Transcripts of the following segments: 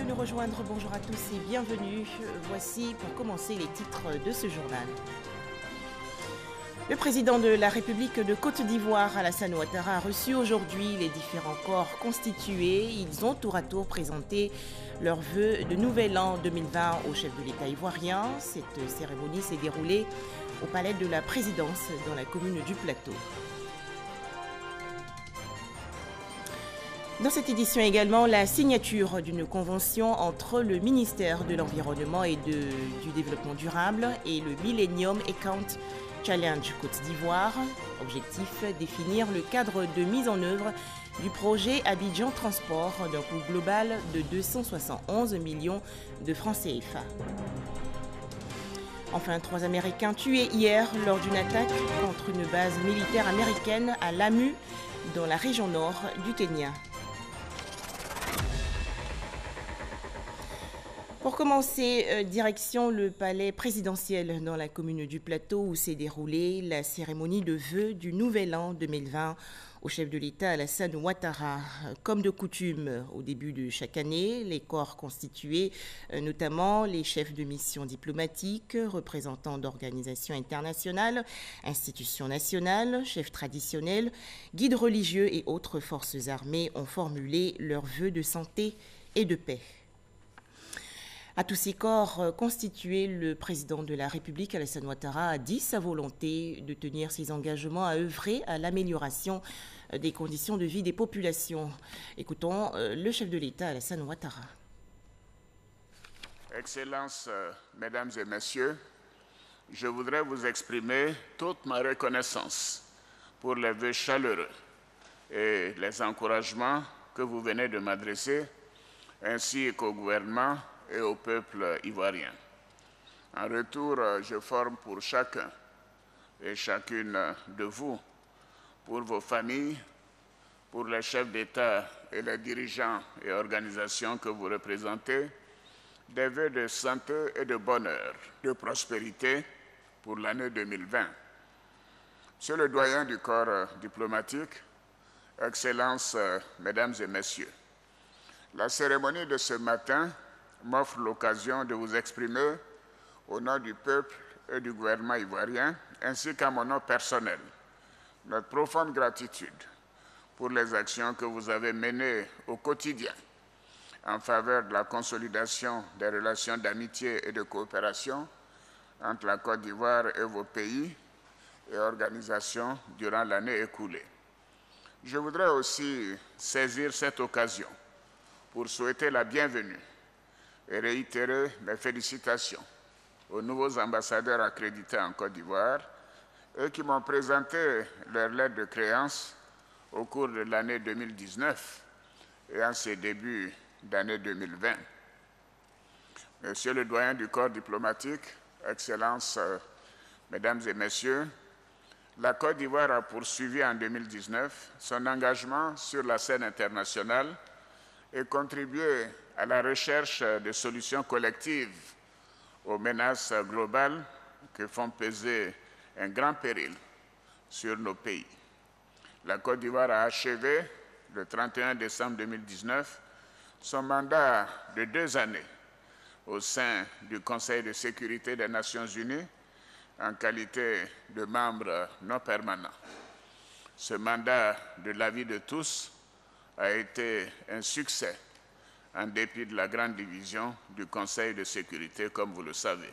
nous rejoindre. Bonjour à tous et bienvenue. Voici pour commencer les titres de ce journal. Le président de la République de Côte d'Ivoire, Alassane Ouattara, a reçu aujourd'hui les différents corps constitués. Ils ont tour à tour présenté leurs vœux de nouvel an 2020 au chef de l'État ivoirien. Cette cérémonie s'est déroulée au palais de la présidence dans la commune du Plateau. Dans cette édition également, la signature d'une convention entre le ministère de l'Environnement et du Développement durable et le Millennium Account Challenge Côte d'Ivoire. Objectif, définir le cadre de mise en œuvre du projet Abidjan Transport d'un coût global de 271 millions de francs CFA. Enfin, 3 Américains tués hier lors d'une attaque contre une base militaire américaine à Lamu, dans la région nord du Kenya. Pour commencer, direction le palais présidentiel dans la commune du Plateau où s'est déroulée la cérémonie de vœux du Nouvel An 2020 au chef de l'État Alassane Ouattara. Comme de coutume, au début de chaque année, les corps constitués, notamment les chefs de mission diplomatiques, représentants d'organisations internationales, institutions nationales, chefs traditionnels, guides religieux et autres forces armées ont formulé leurs vœux de santé et de paix. À tous ces corps constitués, le président de la République, Alassane Ouattara, a dit sa volonté de tenir ses engagements à œuvrer à l'amélioration des conditions de vie des populations. Écoutons le chef de l'État, Alassane Ouattara. Excellences, Mesdames et Messieurs, je voudrais vous exprimer toute ma reconnaissance pour les vœux chaleureux et les encouragements que vous venez de m'adresser, ainsi qu'au gouvernement et au peuple ivoirien. En retour, je forme pour chacun et chacune de vous, pour vos familles, pour les chefs d'État et les dirigeants et organisations que vous représentez, des vœux de santé et de bonheur, de prospérité pour l'année 2020. Monsieur le doyen du corps diplomatique, Excellences, Mesdames et Messieurs, la cérémonie de ce matin m'offre l'occasion de vous exprimer au nom du peuple et du gouvernement ivoirien, ainsi qu'à mon nom personnel, notre profonde gratitude pour les actions que vous avez menées au quotidien en faveur de la consolidation des relations d'amitié et de coopération entre la Côte d'Ivoire et vos pays et organisations durant l'année écoulée. Je voudrais aussi saisir cette occasion pour souhaiter la bienvenue et réitérer mes félicitations aux nouveaux ambassadeurs accrédités en Côte d'Ivoire et qui m'ont présenté leur lettre de créance au cours de l'année 2019 et en ces débuts d'année 2020. Monsieur le doyen du corps diplomatique, Excellences, Mesdames et Messieurs, la Côte d'Ivoire a poursuivi en 2019 son engagement sur la scène internationale et contribué à la recherche de solutions collectives aux menaces globales que font peser un grand péril sur nos pays. La Côte d'Ivoire a achevé, le 31 décembre 2019, son mandat de 2 années au sein du Conseil de sécurité des Nations Unies en qualité de membre non permanent. Ce mandat, de l'avis de tous, a été un succès en dépit de la grande division du Conseil de sécurité, comme vous le savez.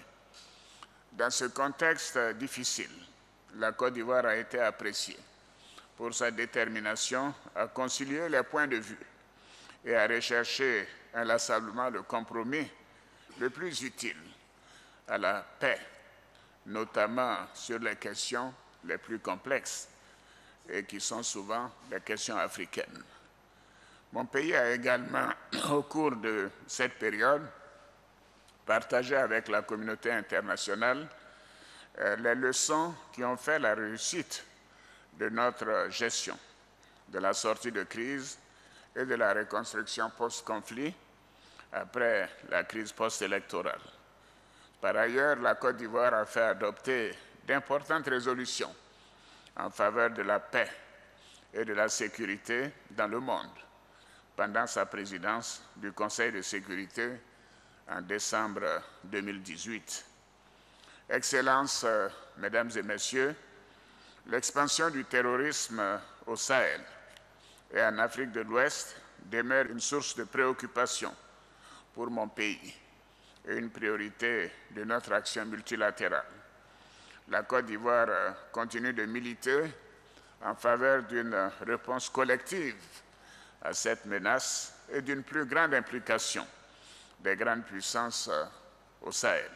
Dans ce contexte difficile, la Côte d'Ivoire a été appréciée pour sa détermination à concilier les points de vue et à rechercher inlassablement le compromis le plus utile à la paix, notamment sur les questions les plus complexes et qui sont souvent les questions africaines. Mon pays a également, au cours de cette période, partagé avec la communauté internationale les leçons qui ont fait la réussite de notre gestion, de la sortie de crise et de la reconstruction post-conflit après la crise post-électorale. Par ailleurs, la Côte d'Ivoire a fait adopter d'importantes résolutions en faveur de la paix et de la sécurité dans le monde, pendant sa présidence du Conseil de sécurité en décembre 2018. Excellences, Mesdames et Messieurs, l'expansion du terrorisme au Sahel et en Afrique de l'Ouest demeure une source de préoccupation pour mon pays et une priorité de notre action multilatérale. La Côte d'Ivoire continue de militer en faveur d'une réponse collective à cette menace et d'une plus grande implication des grandes puissances au Sahel.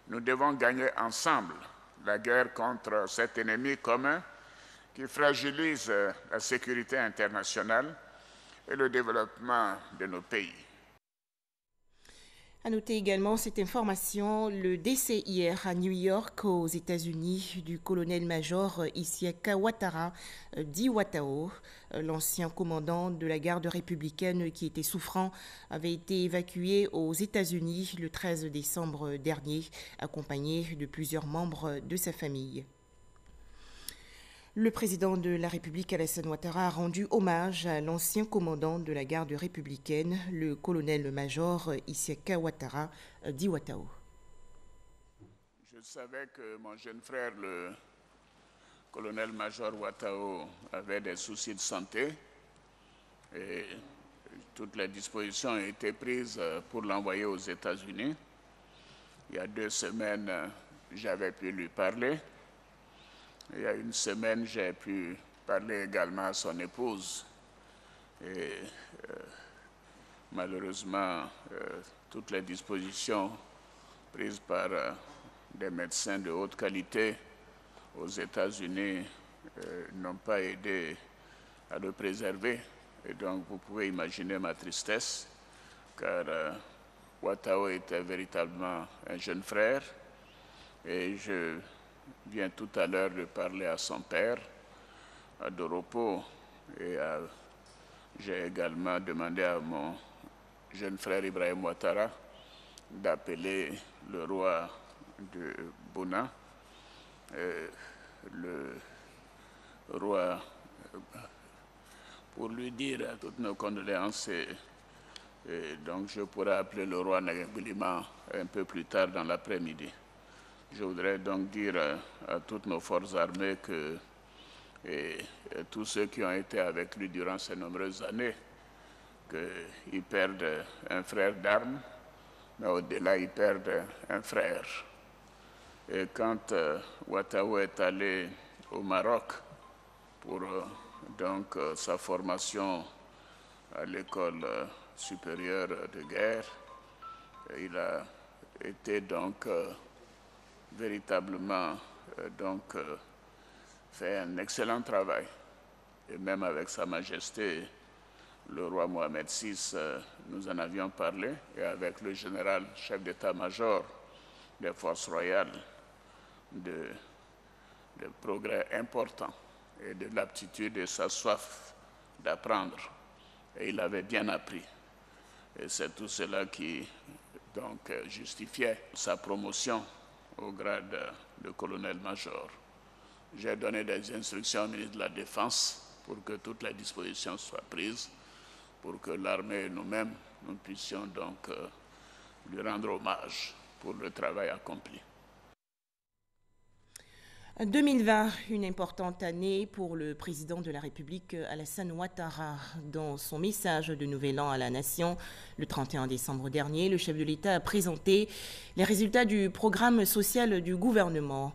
Nous devons gagner ensemble la guerre contre cet ennemi commun qui fragilise la sécurité internationale et le développement de nos pays. À noter également cette information, le décès hier à New York, aux États-Unis, du colonel-major Isiaka Ouattara, dit Ouattao, l'ancien commandant de la garde républicaine qui était souffrant, avait été évacué aux États-Unis le 13 décembre dernier, accompagné de plusieurs membres de sa famille. Le président de la République, Alassane Ouattara, a rendu hommage à l'ancien commandant de la garde républicaine, le colonel-major Isiaka Ouattara, dit Ouattao. Je savais que mon jeune frère, le colonel-major Ouattao, avait des soucis de santé et toutes les dispositions ont été prises pour l'envoyer aux États-Unis. Il y a 2 semaines, j'avais pu lui parler. Il y a 1 semaine, j'ai pu parler également à son épouse. Et malheureusement, toutes les dispositions prises par des médecins de haute qualité aux États-Unis n'ont pas aidé à le préserver. Et donc, vous pouvez imaginer ma tristesse, car Ouattao était véritablement un jeune frère. Et je viens tout à l'heure de parler à son père, à Doropo, et j'ai également demandé à mon jeune frère Ibrahim Ouattara d'appeler le roi de Bouna, le roi, pour lui dire toutes nos condoléances. Et donc je pourrai appeler le roi Naguilima un peu plus tard dans l'après-midi. Je voudrais donc dire à toutes nos forces armées que tous ceux qui ont été avec lui durant ces nombreuses années, qu'ils perdent un frère d'armes, mais au-delà, ils perdent un frère. Et quand Ouattao est allé au Maroc pour donc sa formation à l'école supérieure de guerre, il a été donc véritablement fait un excellent travail. Et même avec Sa Majesté, le roi Mohamed VI, nous en avions parlé, et avec le général chef d'état-major des forces royales, de progrès importants et de l'aptitude et sa soif d'apprendre. Et il avait bien appris. Et c'est tout cela qui donc justifiait sa promotion au grade de colonel-major. J'ai donné des instructions au ministre de la Défense pour que toutes les dispositions soient prises, pour que l'armée et nous-mêmes, nous puissions donc lui rendre hommage pour le travail accompli. 2020, une importante année pour le président de la République, Alassane Ouattara. Dans son message de Nouvel An à la Nation, le 31 décembre dernier, le chef de l'État a présenté les résultats du programme social du gouvernement.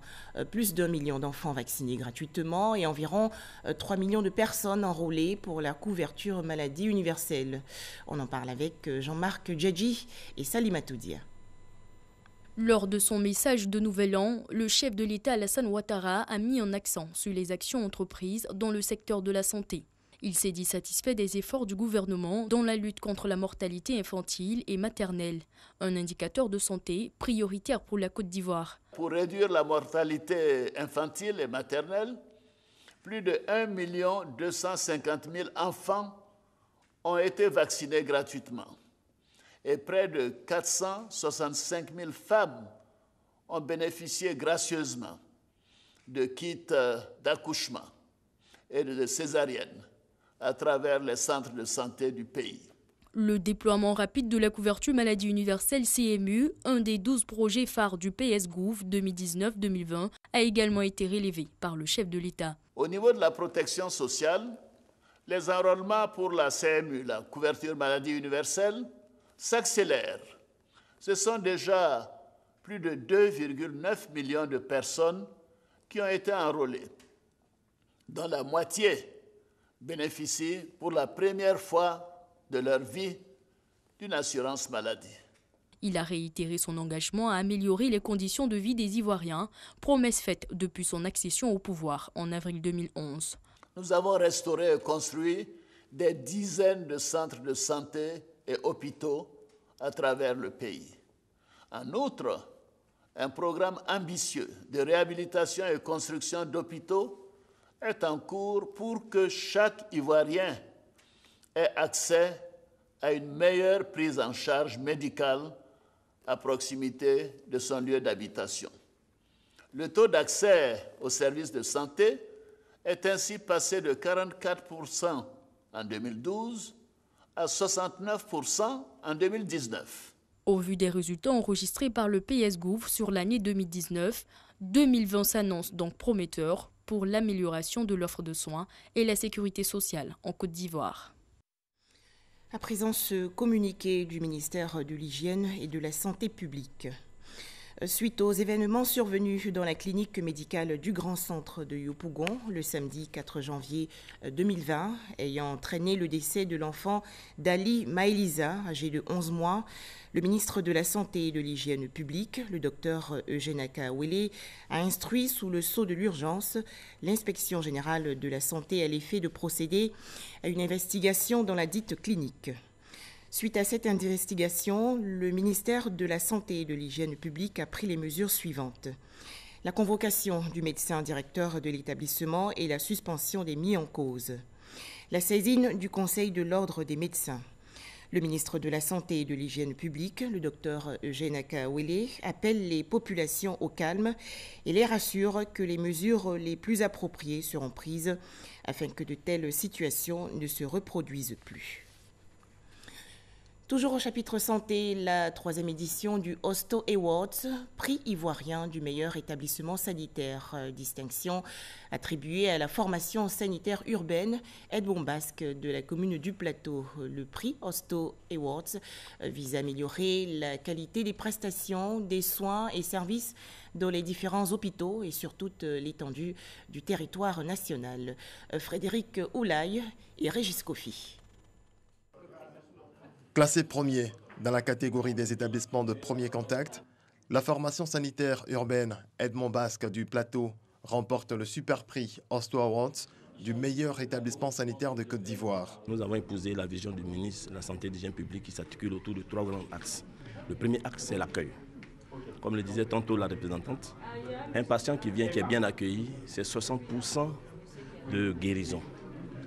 Plus d'1 million d'enfants vaccinés gratuitement et environ 3 millions de personnes enrôlées pour la couverture maladie universelle. On en parle avec Jean-Marc Djadji et Salima Toudia. Lors de son message de Nouvel An, le chef de l'État Alassane Ouattara a mis un accent sur les actions entreprises dans le secteur de la santé. Il s'est dit satisfait des efforts du gouvernement dans la lutte contre la mortalité infantile et maternelle, un indicateur de santé prioritaire pour la Côte d'Ivoire. Pour réduire la mortalité infantile et maternelle, plus de 1 250 000 enfants ont été vaccinés gratuitement. Et près de 465 000 femmes ont bénéficié gracieusement de kits d'accouchement et de césariennes à travers les centres de santé du pays. Le déploiement rapide de la couverture maladie universelle CMU, un des 12 projets phares du PS-Gouv 2019-2020, a également été relevé par le chef de l'État. Au niveau de la protection sociale, les enrôlements pour la CMU, la couverture maladie universelle, s'accélèrent. Ce sont déjà plus de 2,9 millions de personnes qui ont été enrôlées, dont la moitié bénéficient pour la première fois de leur vie d'une assurance maladie. Il a réitéré son engagement à améliorer les conditions de vie des Ivoiriens, promesse faite depuis son accession au pouvoir en avril 2011. Nous avons restauré et construit des dizaines de centres de santé et hôpitaux à travers le pays. En outre, un programme ambitieux de réhabilitation et construction d'hôpitaux est en cours pour que chaque Ivoirien ait accès à une meilleure prise en charge médicale à proximité de son lieu d'habitation. Le taux d'accès aux services de santé est ainsi passé de 44% en 2012 à 69% en 2019. Au vu des résultats enregistrés par le PS-Gouv sur l'année 2019, 2020 s'annonce donc prometteur pour l'amélioration de l'offre de soins et la sécurité sociale en Côte d'Ivoire. À présent, ce communiqué du ministère de l'Hygiène et de la Santé publique. Suite aux événements survenus dans la clinique médicale du Grand Centre de Yopougon le samedi 4 janvier 2020, ayant entraîné le décès de l'enfant Dali Maëlisa, âgé de 11 mois, le ministre de la Santé et de l'Hygiène publique, le docteur Eugène Akaouele, a instruit sous le sceau de l'urgence l'inspection générale de la santé à l'effet de procéder à une investigation dans la dite clinique. Suite à cette investigation, le ministère de la Santé et de l'Hygiène publique a pris les mesures suivantes. La convocation du médecin directeur de l'établissement et la suspension des mis en cause. La saisine du Conseil de l'Ordre des médecins. Le ministre de la Santé et de l'Hygiène publique, le docteur Eugène Akaouele, appelle les populations au calme et les rassure que les mesures les plus appropriées seront prises afin que de telles situations ne se reproduisent plus. Toujours au chapitre santé, la 3e édition du Hosto Awards, prix ivoirien du meilleur établissement sanitaire, distinction attribuée à la formation sanitaire urbaine Edmond Basque de la commune du Plateau. Le prix Hosto Awards vise à améliorer la qualité des prestations, des soins et services dans les différents hôpitaux et sur toute l'étendue du territoire national. Frédéric Oulaye et Régis Kofi. Classé premier dans la catégorie des établissements de premier contact, la formation sanitaire urbaine Edmond Basque du Plateau remporte le super prix Hosto Awards du meilleur établissement sanitaire de Côte d'Ivoire. Nous avons épousé la vision du ministre de la Santé et de l'Hygiène publique qui s'articule autour de 3 grands axes. Le premier axe, c'est l'accueil. Comme le disait tantôt la représentante, un patient qui vient, qui est bien accueilli, c'est 60% de guérison.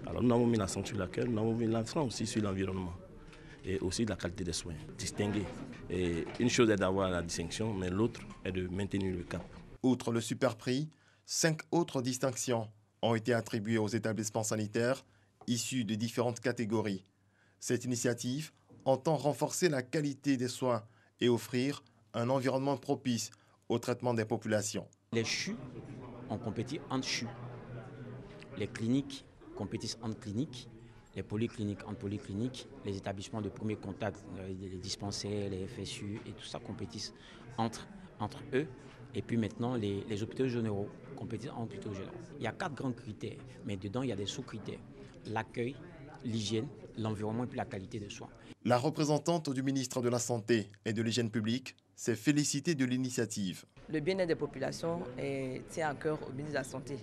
Alors nous avons mis l'accent sur l'accueil, nous avons mis l'accent aussi sur l'environnement. Et aussi de la qualité des soins, distinguer. Et une chose est d'avoir la distinction, mais l'autre est de maintenir le cap. Outre le super prix, 5 autres distinctions ont été attribuées aux établissements sanitaires issus de différentes catégories. Cette initiative entend renforcer la qualité des soins et offrir un environnement propice au traitement des populations. Les CHU ont compétit entre CHU. Les cliniques compétissent entre cliniques. Les polycliniques en polycliniques, les établissements de premier contact, les dispensaires, les FSU et tout ça compétissent entre eux. Et puis maintenant, les hôpitaux généraux compétissent entre hôpitaux généraux. Il y a 4 grands critères, mais dedans, il y a des sous-critères. L'accueil, l'hygiène, l'environnement et puis la qualité des soins. La représentante du ministre de la Santé et de l'Hygiène publique s'est félicitée de l'initiative. Le bien-être des populations tient à cœur au ministre de la Santé.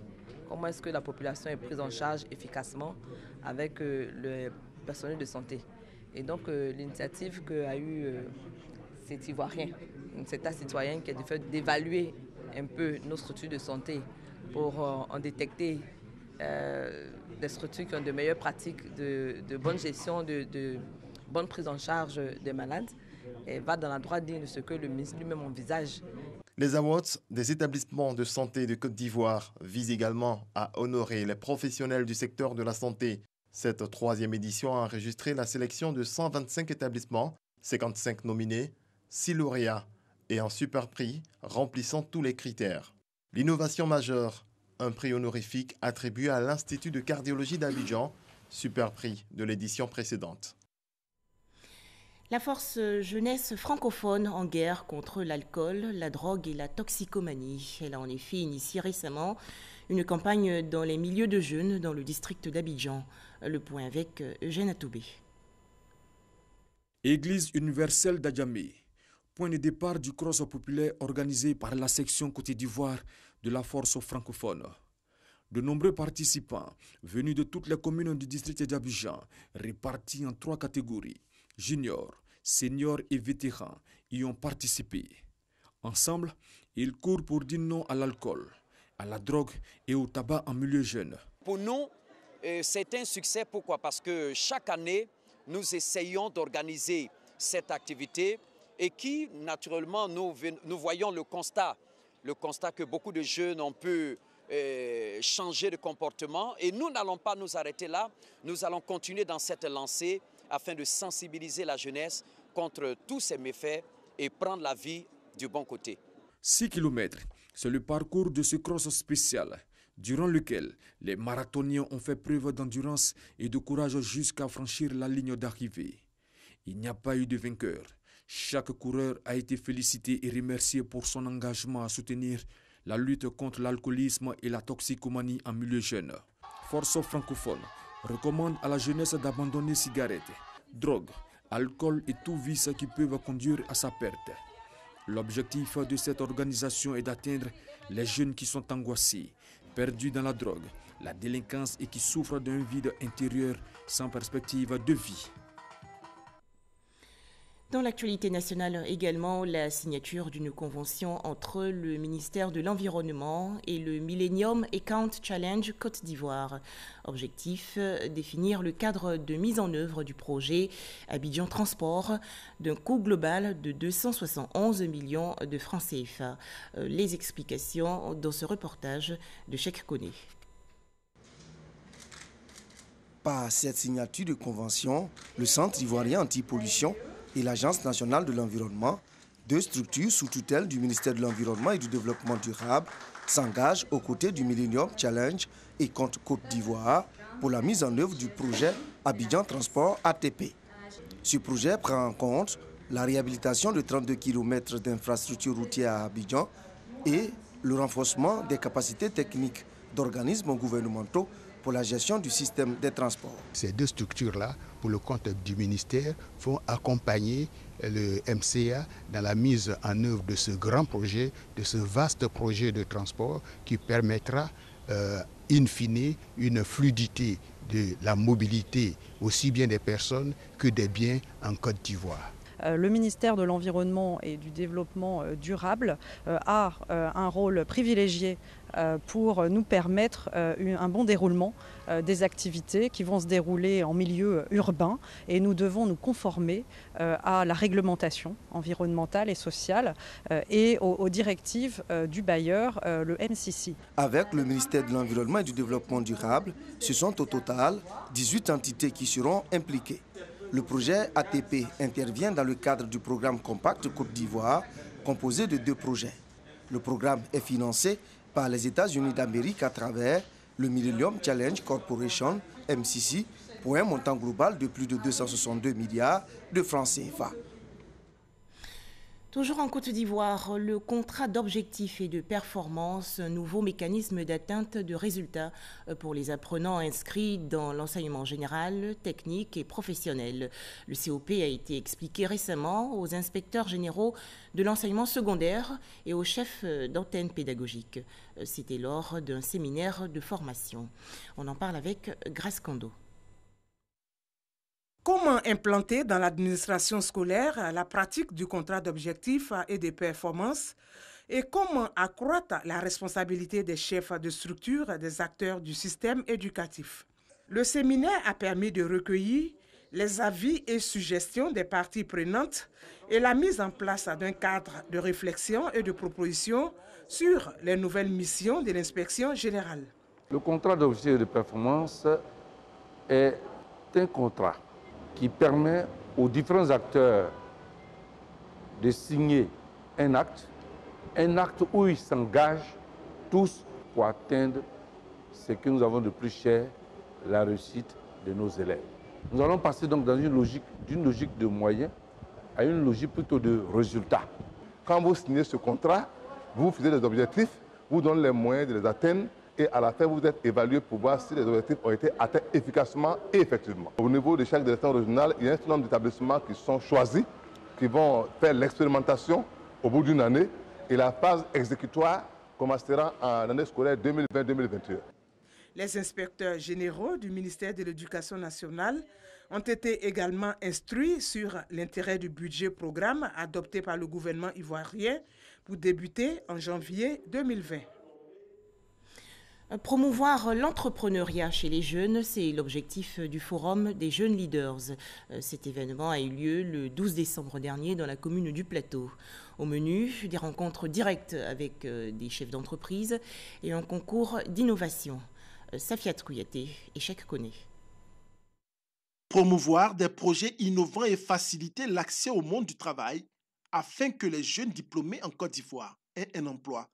Comment est-ce que la population est prise en charge efficacement avec le personnel de santé. Et donc l'initiative qu'a eu cet Ivoirien, cet citoyen qui a fait d'évaluer un peu nos structures de santé pour en détecter des structures qui ont de meilleures pratiques de bonne gestion, de bonne prise en charge des malades, et va dans la droite ligne de ce que le ministre lui-même envisage. Les awards des établissements de santé de Côte d'Ivoire visent également à honorer les professionnels du secteur de la santé Cette troisième édition a enregistré la sélection de 125 établissements, 55 nominés, 6 lauréats et un super prix remplissant tous les critères. L'innovation majeure, un prix honorifique attribué à l'Institut de cardiologie d'Abidjan, super prix de l'édition précédente. La force jeunesse francophone en guerre contre l'alcool, la drogue et la toxicomanie. Elle a en effet initié récemment une campagne dans les milieux de jeunes dans le district d'Abidjan. Le point avec Eugène Atoubé. Église universelle d'Adjamé, point de départ du cross populaire organisé par la section Côte d'Ivoire de la force francophone. De nombreux participants venus de toutes les communes du district d'Abidjan, répartis en 3 catégories, juniors, seniors et vétérans, y ont participé. Ensemble, ils courent pour dire non à l'alcool, à la drogue et au tabac en milieu jeune. Pour nous, c'est un succès. Pourquoi? Parce que chaque année, nous essayons d'organiser cette activité et qui, naturellement, nous voyons le constat que beaucoup de jeunes ont pu changer de comportement. Et nous n'allons pas nous arrêter là. Nous allons continuer dans cette lancée afin de sensibiliser la jeunesse contre tous ces méfaits et prendre la vie du bon côté. 6 km, c'est le parcours de ce cross spécial, durant lequel les marathoniens ont fait preuve d'endurance et de courage jusqu'à franchir la ligne d'arrivée. Il n'y a pas eu de vainqueur. Chaque coureur a été félicité et remercié pour son engagement à soutenir la lutte contre l'alcoolisme et la toxicomanie en milieu jeune. Force francophone recommande à la jeunesse d'abandonner cigarettes, drogue, alcool et tout vice qui peuvent conduire à sa perte. L'objectif de cette organisation est d'atteindre les jeunes qui sont angoissés, perdus dans la drogue, la délinquance et qui souffrent d'un vide intérieur sans perspective de vie. Dans l'actualité nationale également, la signature d'une convention entre le ministère de l'Environnement et le Millennium Account Challenge Côte d'Ivoire. Objectif, définir le cadre de mise en œuvre du projet Abidjan Transport d'un coût global de 271 millions de francs CFA. Les explications dans ce reportage de Cheikh Koné. Par cette signature de convention, le Centre ivoirien anti-pollution et l'Agence nationale de l'environnement, 2 structures sous tutelle du ministère de l'Environnement et du Développement durable, s'engagent aux côtés du Millennium Challenge et contre Côte d'Ivoire pour la mise en œuvre du projet Abidjan Transport ATP. Ce projet prend en compte la réhabilitation de 32 km d'infrastructures routières à Abidjan et le renforcement des capacités techniques d'organismes gouvernementaux pour la gestion du système des transports. Ces 2 structures-là, pour le compte du ministère, vont accompagner le MCA dans la mise en œuvre de ce grand projet, de ce vaste projet de transport qui permettra, in fine, une fluidité de la mobilité, aussi bien des personnes que des biens en Côte d'Ivoire. Le ministère de l'Environnement et du Développement durable a un rôle privilégié pour nous permettre un bon déroulement des activités qui vont se dérouler en milieu urbain et nous devons nous conformer à la réglementation environnementale et sociale et aux directives du bailleur, le MCC. Avec le ministère de l'Environnement et du Développement durable, ce sont au total 18 entités qui seront impliquées. Le projet ATP intervient dans le cadre du programme Compact Côte d'Ivoire, composé de 2 projets. Le programme est financé par les États-Unis d'Amérique à travers le Millennium Challenge Corporation, MCC, pour un montant global de plus de 262 milliards de francs CFA. Toujours en Côte d'Ivoire, le contrat d'objectifs et de performance, un nouveau mécanisme d'atteinte de résultats pour les apprenants inscrits dans l'enseignement général, technique et professionnel. Le COP a été expliqué récemment aux inspecteurs généraux de l'enseignement secondaire et aux chefs d'antenne pédagogique. C'était lors d'un séminaire de formation. On en parle avec Grace Kondo. Comment implanter dans l'administration scolaire la pratique du contrat d'objectifs et de performance et comment accroître la responsabilité des chefs de structure des acteurs du système éducatif. Le séminaire a permis de recueillir les avis et suggestions des parties prenantes et la mise en place d'un cadre de réflexion et de proposition sur les nouvelles missions de l'inspection générale. Le contrat d'objectifs de performance est un contrat qui permet aux différents acteurs de signer un acte où ils s'engagent tous pour atteindre ce que nous avons de plus cher, la réussite de nos élèves. Nous allons passer donc dans d'une logique de moyens à une logique plutôt de résultats. Quand vous signez ce contrat, vous fixez des objectifs, vous donnez les moyens de les atteindre et à la fin, vous êtes évalué pour voir si les objectifs ont été atteints efficacement et effectivement. Au niveau de chaque direction régionale, il y a un certain nombre d'établissements qui sont choisis, qui vont faire l'expérimentation au bout d'une année et la phase exécutoire commencera en année scolaire 2020-2021. Les inspecteurs généraux du ministère de l'Éducation nationale ont été également instruits sur l'intérêt du budget programme adopté par le gouvernement ivoirien pour débuter en janvier 2020. Promouvoir l'entrepreneuriat chez les jeunes, c'est l'objectif du Forum des jeunes leaders. Cet événement a eu lieu le 12 décembre dernier dans la commune du Plateau. Au menu, des rencontres directes avec des chefs d'entreprise et un concours d'innovation. Safiat Kouyaté et Cheikh Koné. Promouvoir des projets innovants et faciliter l'accès au monde du travail afin que les jeunes diplômés en Côte d'Ivoire aient un emploi.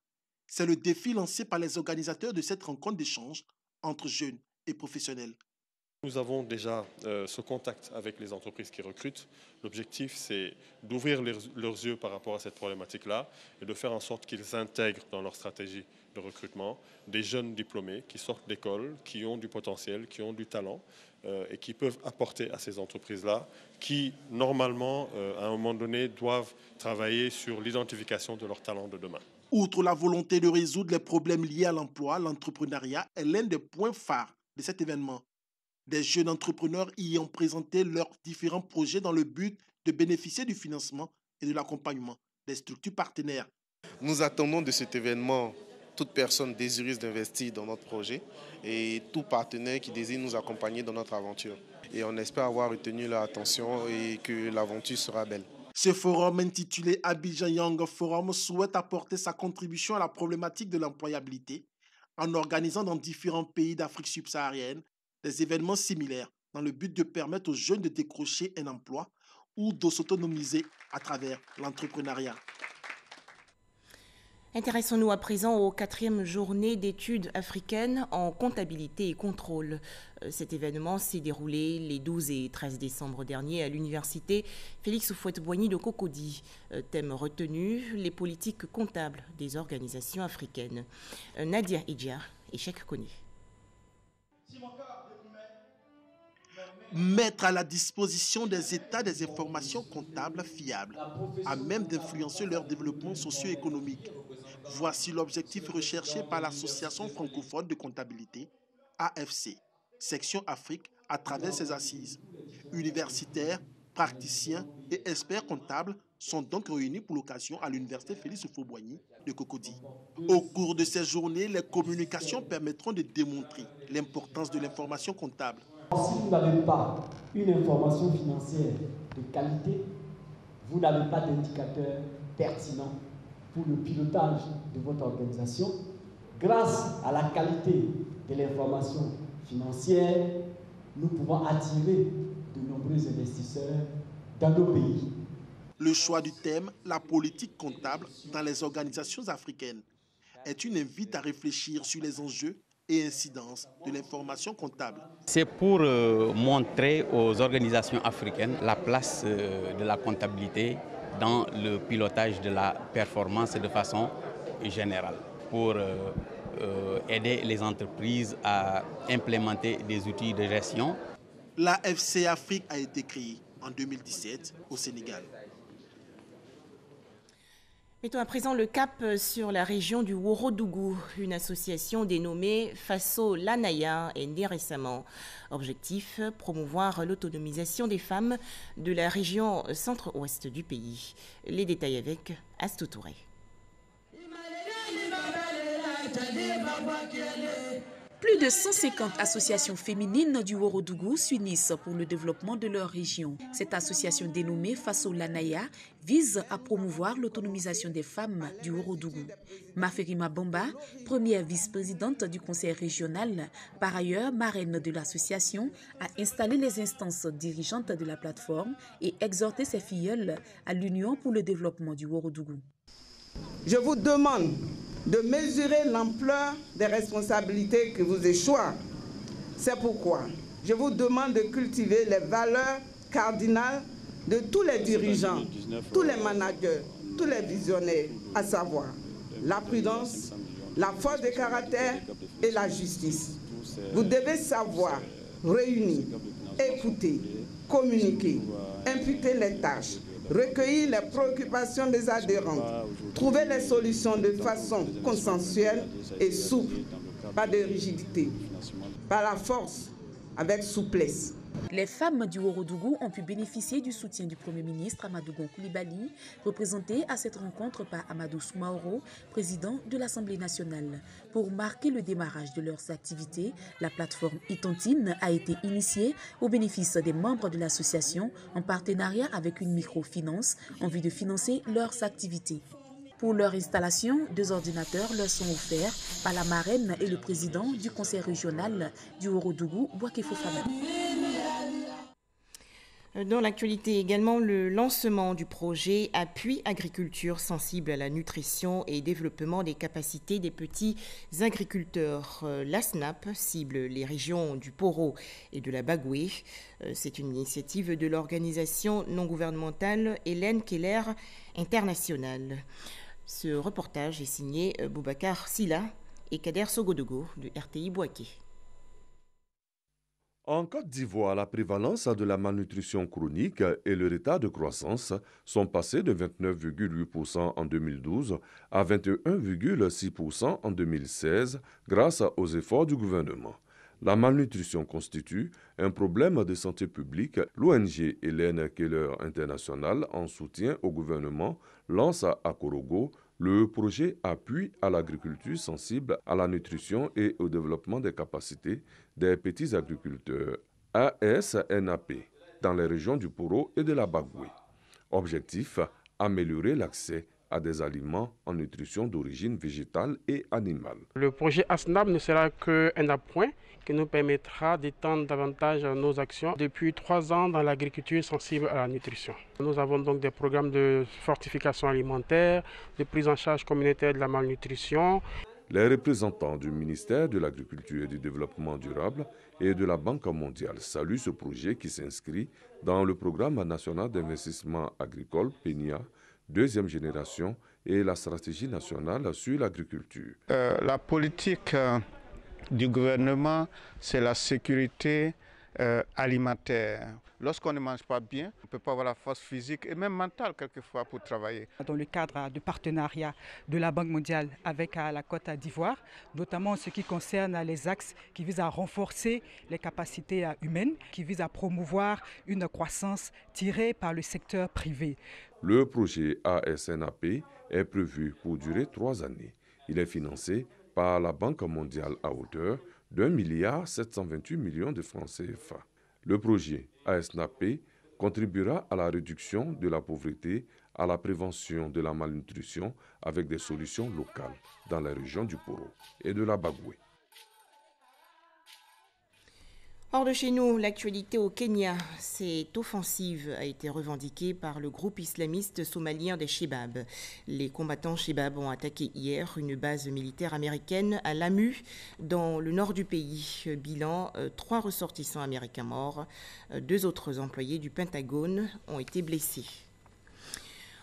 C'est le défi lancé par les organisateurs de cette rencontre d'échange entre jeunes et professionnels. Nous avons déjà ce contact avec les entreprises qui recrutent. L'objectif, c'est d'ouvrir leurs yeux par rapport à cette problématique-là et de faire en sorte qu'ils intègrent dans leur stratégie de recrutement des jeunes diplômés qui sortent d'école, qui ont du potentiel, qui ont du talent et qui peuvent apporter à ces entreprises-là, qui, normalement, à un moment donné, doivent travailler sur l'identification de leurs talents de demain. Outre la volonté de résoudre les problèmes liés à l'emploi, l'entrepreneuriat est l'un des points phares de cet événement. Des jeunes entrepreneurs y ont présenté leurs différents projets dans le but de bénéficier du financement et de l'accompagnement des structures partenaires. Nous attendons de cet événement toute personne désireuse d'investir dans notre projet et tout partenaire qui désire nous accompagner dans notre aventure. Et on espère avoir retenu leur attention et que l'aventure sera belle. Ce forum intitulé Abidjan Young Forum souhaite apporter sa contribution à la problématique de l'employabilité en organisant dans différents pays d'Afrique subsaharienne des événements similaires dans le but de permettre aux jeunes de décrocher un emploi ou de s'autonomiser à travers l'entrepreneuriat. Intéressons-nous à présent aux 4e journées d'études africaines en comptabilité et contrôle. Cet événement s'est déroulé les 12 et 13 décembre dernier à l'université Félix Houphouët-Boigny de Cocody. Thème retenu, les politiques comptables des organisations africaines. Nadia Idja et Cheikh Koné. Mettre à la disposition des États des informations comptables fiables, à même d'influencer leur développement socio-économique. Voici l'objectif recherché par l'Association francophone de comptabilité, AFC, section Afrique, à travers ses assises. Universitaires, praticiens et experts comptables sont donc réunis pour l'occasion à l'université Félix Houphouët-Boigny de Cocody. Au cours de ces journées, les communications permettront de démontrer l'importance de l'information comptable. Si vous n'avez pas une information financière de qualité, vous n'avez pas d'indicateur pertinent pour le pilotage de votre organisation. Grâce à la qualité de l'information financière, nous pouvons attirer de nombreux investisseurs dans nos pays. Le choix du thème « La politique comptable dans les organisations africaines » est une invite à réfléchir sur les enjeux et incidences de l'information comptable. C'est pour montrer aux organisations africaines la place de la comptabilité dans le pilotage de la performance de façon générale, pour aider les entreprises à implémenter des outils de gestion. L'AFC Afrique a été créée en 2017 au Sénégal. Mettons à présent le cap sur la région du Ourodougou. Une association dénommée Faso Lanaya est née récemment. Objectif, promouvoir l'autonomisation des femmes de la région centre-ouest du pays. Les détails avec Astou Touré. Plus de 150 associations féminines du Ourodougou s'unissent pour le développement de leur région. Cette association dénommée Faso Lanaya vise à promouvoir l'autonomisation des femmes du Ourodougou. Maferima Bamba, première vice-présidente du conseil régional, par ailleurs marraine de l'association, a installé les instances dirigeantes de la plateforme et exhorté ses filleules à l'Union pour le développement du Ourodougou. Je vous demande de mesurer l'ampleur des responsabilités qui vous échoient. C'est pourquoi je vous demande de cultiver les valeurs cardinales de tous les dirigeants, tous les managers, tous les visionnaires, à savoir la prudence, la force de caractère et la justice. Vous devez savoir réunir, écouter, communiquer, imputer les tâches, recueillir les préoccupations des adhérents, trouver les solutions de façon consensuelle et souple, pas de rigidité, par la force, avec souplesse. Les femmes du Ourodougou ont pu bénéficier du soutien du Premier ministre Amadou Gon Coulibaly, représenté à cette rencontre par Amadou Soumaoro, président de l'Assemblée nationale. Pour marquer le démarrage de leurs activités, la plateforme Itontine a été initiée au bénéfice des membres de l'association en partenariat avec une microfinance en vue de financer leurs activités. Pour leur installation, 2 ordinateurs leur sont offerts par la marraine et le président du conseil régional du Ourodougou, Bouaké Fofana. Dans l'actualité également, le lancement du projet Appui Agriculture sensible à la nutrition et développement des capacités des petits agriculteurs. L'ASNAP cible les régions du Poro et de la Bagoué. C'est une initiative de l'organisation non gouvernementale Hélène Keller International. Ce reportage est signé Boubacar Silla et Kader Sogodogo de RTI Bouaké. En Côte d'Ivoire, la prévalence de la malnutrition chronique et le retard de croissance sont passés de 29,8% en 2012 à 21,6% en 2016 grâce aux efforts du gouvernement. La malnutrition constitue un problème de santé publique. L'ONG Hélène Keller International, en soutien au gouvernement, lance à Korogo le projet Appui à l'agriculture sensible à la nutrition et au développement des capacités des petits agriculteurs, ASNAP, dans les régions du Poro et de la Bagoué. Objectif, améliorer l'accès à des aliments en nutrition d'origine végétale et animale. Le projet ASNAP ne sera qu'un appoint qui nous permettra d'étendre davantage nos actions depuis 3 ans dans l'agriculture sensible à la nutrition. Nous avons donc des programmes de fortification alimentaire, de prise en charge communautaire de la malnutrition. Les représentants du ministère de l'Agriculture et du Développement durable et de la Banque mondiale saluent ce projet qui s'inscrit dans le programme national d'investissement agricole PENIA, 2e génération, et la stratégie nationale sur l'agriculture. La politique du gouvernement, c'est la sécurité alimentaire. Lorsqu'on ne mange pas bien, on ne peut pas avoir la force physique et même mentale quelquefois pour travailler. Dans le cadre du partenariat de la Banque mondiale avec la Côte d'Ivoire, notamment en ce qui concerne les axes qui visent à renforcer les capacités humaines, qui visent à promouvoir une croissance tirée par le secteur privé. Le projet ASNAP est prévu pour durer 3 années. Il est financé par la Banque mondiale à hauteur d'1,728 milliard de francs CFA. Le projet ASNAP contribuera à la réduction de la pauvreté, à la prévention de la malnutrition avec des solutions locales dans la région du Poro et de la Bagoué. Hors de chez nous, l'actualité au Kenya, cette offensive a été revendiquée par le groupe islamiste somalien des Shebab. Les combattants Shebab ont attaqué hier une base militaire américaine à Lamu, dans le nord du pays. Bilan, 3 ressortissants américains morts. 2 autres employés du Pentagone ont été blessés.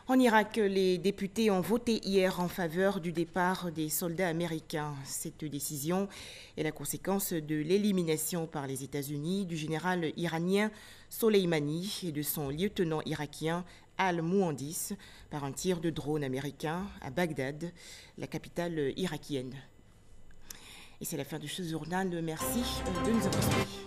En Irak, les députés ont voté hier en faveur du départ des soldats américains. Cette décision est la conséquence de l'élimination par les États-Unis du général iranien Soleimani et de son lieutenant irakien Al-Mouhandis par un tir de drone américain à Bagdad, la capitale irakienne. Et c'est la fin de ce journal. Merci de nous avoir suivis.